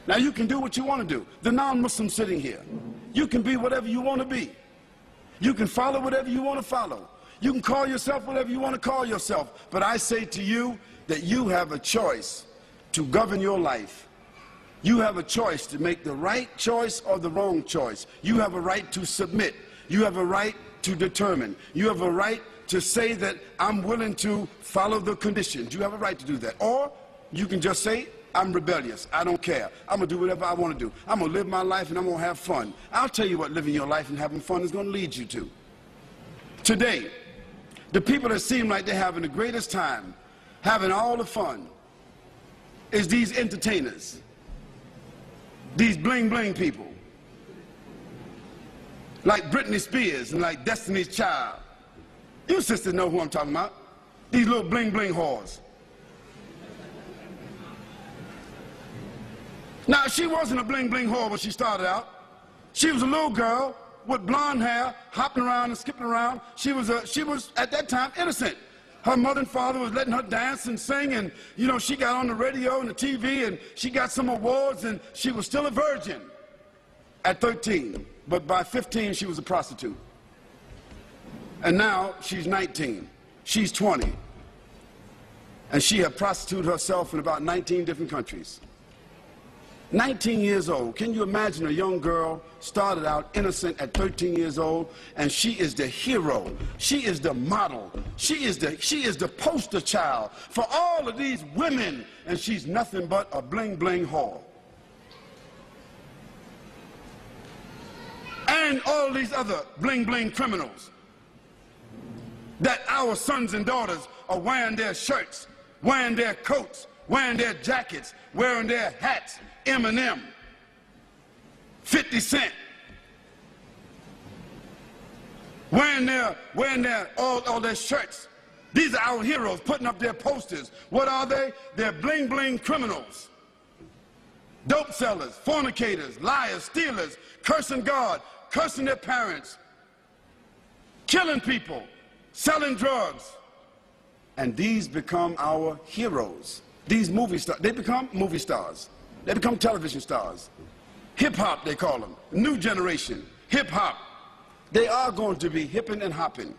Now you can do what you want to do. The non-Muslim sitting here, you can be whatever you want to be. You can follow whatever you want to follow. You can call yourself whatever you want to call yourself. But I say to you that you have a choice to govern your life. You have a choice to make the right choice or the wrong choice. You have a right to submit. You have a right to determine. You have a right to say that I'm willing to follow the conditions. You have a right to do that. Or you can just say, I'm rebellious. I don't care. I'm going to do whatever I want to do. I'm going to live my life and I'm going to have fun. I'll tell you what living your life and having fun is going to lead you to. Today, the people that seem like they're having the greatest time, having all the fun, is these entertainers, these bling-bling people, like Britney Spears and like Destiny's Child. You sisters know who I'm talking about. These little bling-bling whores. Now, she wasn't a bling-bling whore when she started out. She was a little girl with blonde hair, hopping around and skipping around. She was, at that time, innocent. Her mother and father was letting her dance and sing, and, you know, she got on the radio and the TV, and she got some awards, and she was still a virgin at 13. But by 15, she was a prostitute. And now, she's 19. She's 20. And she had prostituted herself in about 19 different countries. 19 years old. Can you imagine a young girl started out innocent at 13 years old, and she is the hero. She is the model. She is the poster child for all of these women, and she's nothing but a bling-bling whore. And all these other bling-bling criminals that our sons and daughters are wearing their shirts, wearing their coats, wearing their jackets, wearing their hats. Eminem, 50 Cent, wearing all their shirts. These are our heroes, putting up their posters. What are they? They're bling-bling criminals, dope sellers, fornicators, liars, stealers, cursing God, cursing their parents, killing people, selling drugs. And these become our heroes. These movie stars, they become movie stars. They become television stars. Hip-hop, they call them. New generation. Hip-hop. They are going to be hipping and hopping.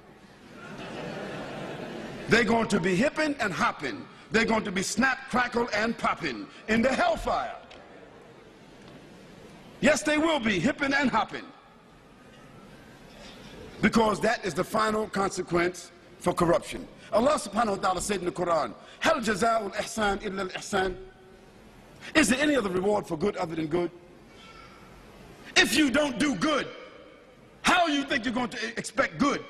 They're going to be hipping and hopping. They're going to be snap, crackle, and popping in the hellfire. Yes, they will be hipping and hopping. Because that is the final consequence for corruption. Allah subhanahu wa ta'ala said in the Quran, Hal jaza'ul ihsan illa al-ihsan. Is there any other reward for good other than good? If you don't do good, how do you think you're going to expect good?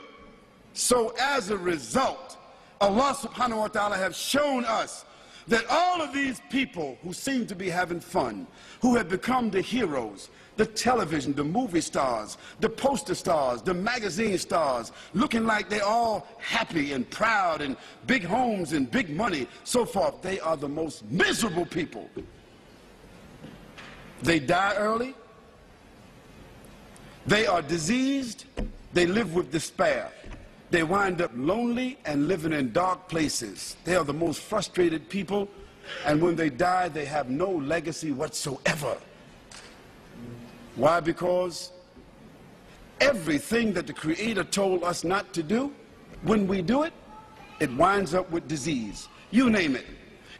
So as a result, Allah subhanahu wa ta'ala have shown us that all of these people who seem to be having fun, who have become the heroes, the television, the movie stars, the poster stars, the magazine stars, looking like they're all happy and proud and big homes and big money, so forth, they are the most miserable people. They die early. They are diseased. They live with despair. They wind up lonely and living in dark places. They are the most frustrated people, and when they die, they have no legacy whatsoever. Why? Because everything that the Creator told us not to do, when we do it, it winds up with disease. You name it.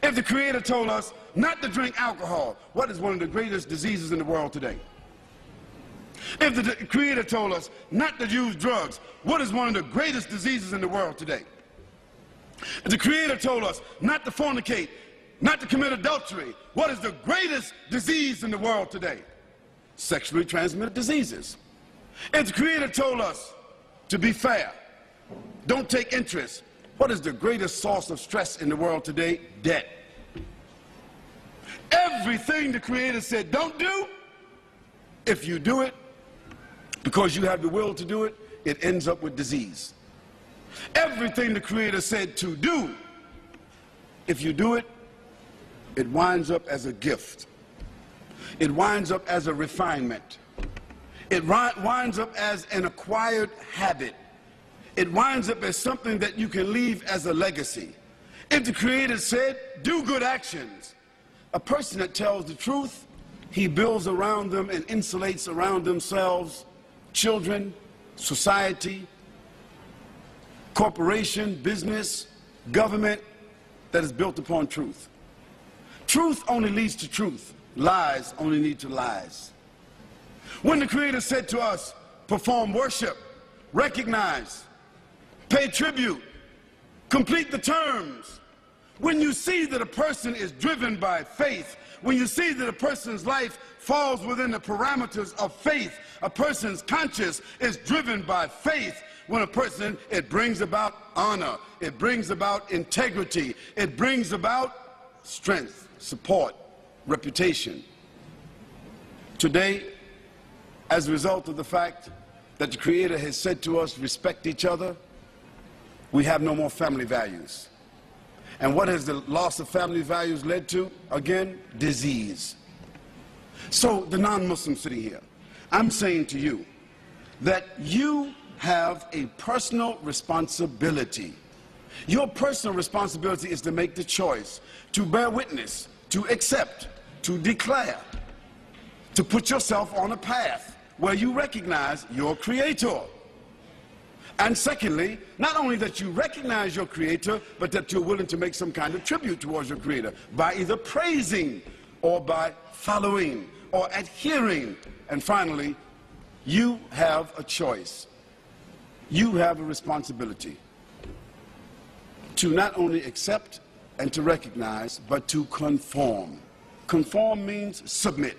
If the Creator told us not to drink alcohol, what is one of the greatest diseases in the world today? If the Creator told us not to use drugs, what is one of the greatest diseases in the world today? If the Creator told us not to fornicate, not to commit adultery, what is the greatest disease in the world today? Sexually transmitted diseases. If the Creator told us to be fair, don't take interest, what is the greatest source of stress in the world today? Debt. Everything the Creator said don't do, if you do it because you have the will to do it, it ends up with disease. Everything the Creator said to do, if you do it, it winds up as a gift. It winds up as a refinement. It winds up as an acquired habit. It winds up as something that you can leave as a legacy. If the Creator said, do good actions, a person that tells the truth He builds around them and insulates around themselves children, society, corporation, business, government that is built upon truth. Truth only leads to truth. Lies only lead to lies. When the Creator said to us, perform worship, recognize, pay tribute, complete the terms, when you see that a person is driven by faith, when you see that a person's life falls within the parameters of faith, a person's conscience is driven by faith, when a person, it brings about honor, it brings about integrity, it brings about strength, support, reputation. Today, as a result of the fact that the Creator has said to us, respect each other, we have no more family values. And what has the loss of family values led to? Again, disease. So the non-Muslim sitting here, I'm saying to you that you have a personal responsibility. Your personal responsibility is to make the choice, to bear witness, to accept, to declare, to put yourself on a path where you recognize your Creator. And secondly, not only that you recognize your Creator, but that you're willing to make some kind of tribute towards your Creator by either praising or by following or adhering. And finally, you have a choice. You have a responsibility to not only accept and to recognize, but to conform. Conform means submit.